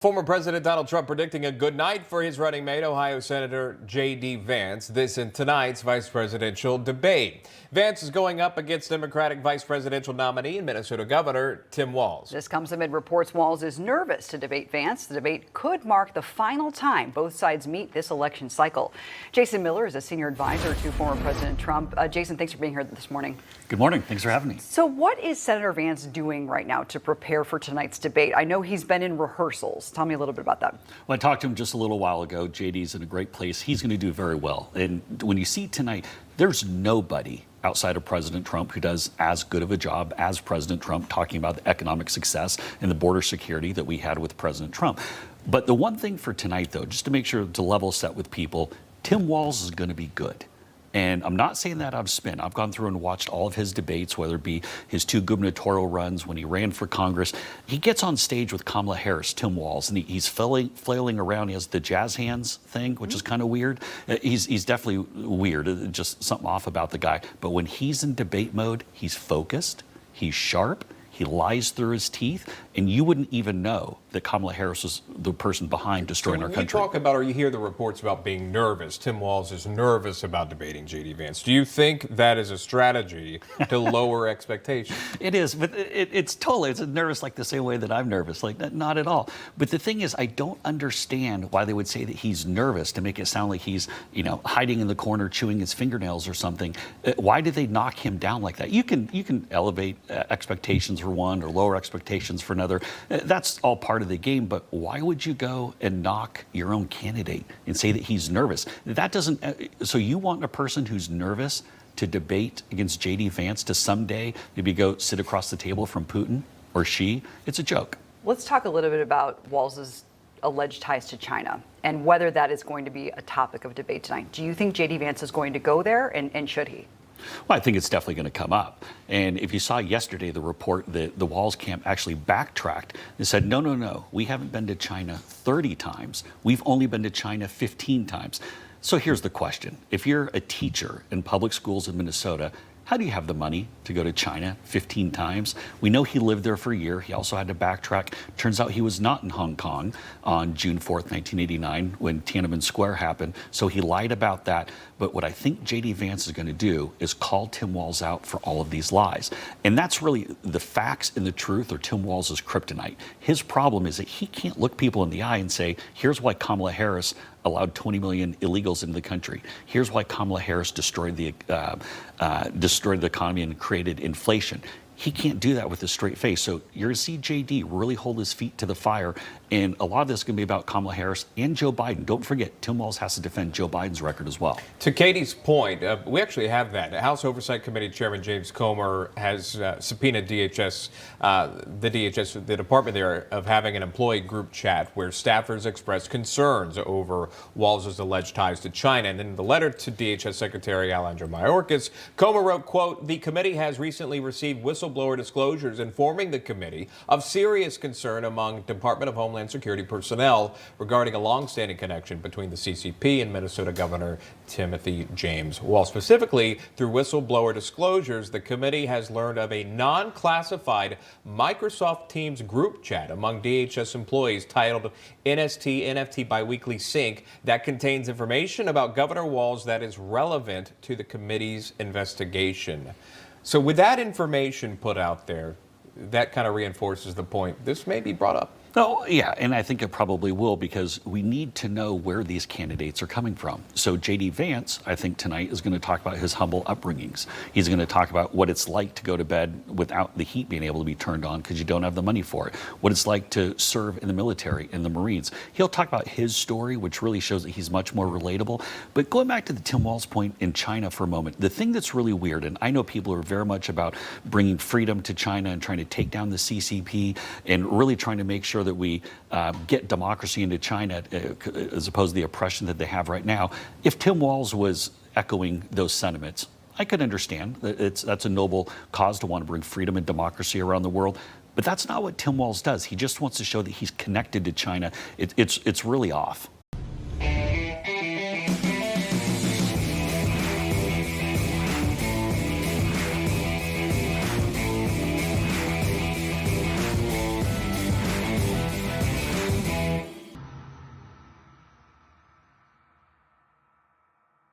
Former President Donald Trump predicting a good night for his running mate, Ohio Senator J.D. Vance. This in tonight's vice presidential debate. Vance is going up against Democratic vice presidential nominee and Minnesota Governor Tim Walz. This comes amid reports Walz is nervous to debate Vance. The debate could mark the final time both sides meet this election cycle. Jason Miller is a senior advisor to former President Trump. Jason, thanks for being here this morning. Good morning. Thanks for having me. So what is Senator Vance doing right now to prepare for tonight's debate? I know he's been in rehearsals. Tell me a little bit about that. Well, I talked to him just a little while ago. JD's in a great place. He's going to do very well. And when you see tonight, there's nobody outside of President Trump who does as good of a job as President Trump talking about the economic success and the border security that we had with President Trump. But the one thing for tonight, though, just to make sure to level set with people, Tim Walz is going to be good. And I'm not saying that out of spin. I've gone through and watched all of his debates, whether it be his two gubernatorial runs when he ran for Congress. He gets on stage with Kamala Harris, Tim Walz, and he's flailing around. He has the jazz hands thing, which is kind of weird. He's definitely weird, just something off about the guy. But when he's in debate mode, he's focused, he's sharp, he lies through his teeth, and you wouldn't even know that Kamala Harris was the person behind destroying our country. You talk about, or you hear the reports about being nervous. Tim Walz is nervous about debating J.D. Vance. Do you think that is a strategy to lower expectations? It is, but it's nervous like the same way that I'm nervous. Like, not at all. But the thing is, I don't understand why they would say that he's nervous to make it sound like he's, hiding in the corner chewing his fingernails or something. Why did they knock him down like that? You can elevate expectations for one or lower expectations for another. That's all part of the game, but why would you go and knock your own candidate and say that he's nervous? That doesn't, so you want a person who's nervous to debate against J.D. Vance to someday maybe go sit across the table from Putin or Xi? It's a joke. Let's talk a little bit about Walz's alleged ties to China and whether that is going to be a topic of debate tonight. Do you think J.D. Vance is going to go there, and should he? Well, I think it's definitely going to come up. And if you saw yesterday the report that the Walz camp actually backtracked and said, no, we haven't been to China 30 times. We've only been to China 15 times. So here's the question. If you're a teacher in public schools in Minnesota, how do you have the money to go to China 15 times? We know he lived there for a year. He also had to backtrack. Turns out he was not in Hong Kong on June 4th, 1989, when Tiananmen Square happened. So he lied about that. But what I think J.D. Vance is going to do is call Tim Walz out for all of these lies. And that's really the facts and the truth, or Tim Walz's kryptonite. His problem is that he can't look people in the eye and say, here's why Kamala Harris allowed 20 million illegals into the country. Here's why Kamala Harris destroyed the economy and created inflation. He can't do that with a straight face. So you're going to see J.D. really hold his feet to the fire. And a lot of this is going to be about Kamala Harris and Joe Biden. Don't forget, Tim Walz has to defend Joe Biden's record as well. To Katie's point, we actually have that. House Oversight Committee Chairman James Comer has subpoenaed DHS, the department there, of having an employee group chat where staffers expressed concerns over Walz's alleged ties to China. And in the letter to DHS Secretary Alejandro Mayorkas, Comer wrote, quote, "The committee has recently received whistleblower disclosures informing the committee of serious concern among Department of Homeland Security personnel regarding a long-standing connection between the CCP and Minnesota Governor Timothy James Walz. Specifically, through whistleblower disclosures, the committee has learned of a non-classified Microsoft Teams group chat among DHS employees titled NST NFT Biweekly Sync that contains information about Governor Walz that is relevant to the committee's investigation." So with that information put out there, that kind of reinforces the point. This may be brought up. Oh, yeah, and I think it probably will, because we need to know where these candidates are coming from. So J.D. Vance, I think tonight, is going to talk about his humble upbringings. He's going to talk about what it's like to go to bed without the heat being able to be turned on because you don't have the money for it. What it's like to serve in the military, in the Marines. He'll talk about his story, which really shows that he's much more relatable. But going back to the Tim Walz point in China for a moment, the thing that's really weird, and I know people are very much about bringing freedom to China and trying to take down the CCP and really trying to make sure that we get democracy into China as opposed to the oppression that they have right now. If Tim Walz was echoing those sentiments, I could understand that that's a noble cause to want to bring freedom and democracy around the world. But that's not what Tim Walz does. He just wants to show that he's connected to China. It's really off.